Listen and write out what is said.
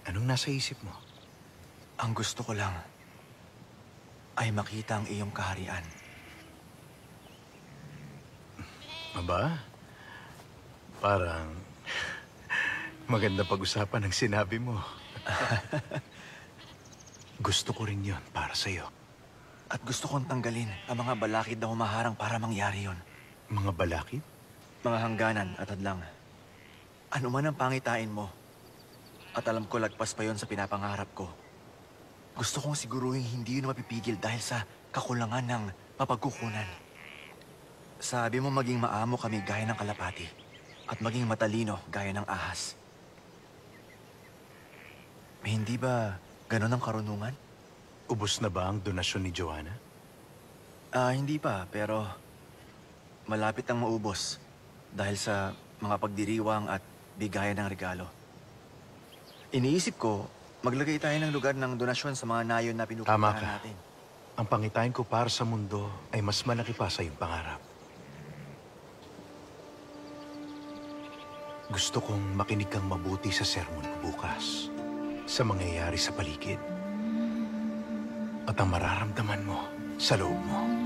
Anong nasa isip mo? Ang gusto ko lang ay makita ang iyong kaharian. Aba, parang maganda pag-usapan ang sinabi mo. Gusto ko rin yon para sa'yo. At gusto kong tanggalin ang mga balakid na humaharang para mangyari yon. Mga balakid? Mga hangganan at hadlang. Ano man ang pangitain mo, at alam ko lagpas pa yon sa pinapangarap ko. Gusto kong siguruhin hindi yun mapipigil dahil sa kakulangan ng mapagkukunan. Sabi mo maging maamo kami gaya ng kalapati at maging matalino gaya ng ahas. Hindi ba ganon ang karunungan? Ubos na ba ang donasyon ni Joanna? Hindi pa, pero malapit ang maubos dahil sa mga pagdiriwang at bigayan ng regalo. Iniisip ko, maglagay tayo ng lugar ng donasyon sa mga nayon na Tama pinupuntahan ka. natin. Ang pangitain ko para sa mundo ay mas malaki pa sa iyong pangarap. Gusto kong makinig kang mabuti sa sermon ko bukas, sa mangyayari sa paligid, at ang mararamdaman mo sa loob mo.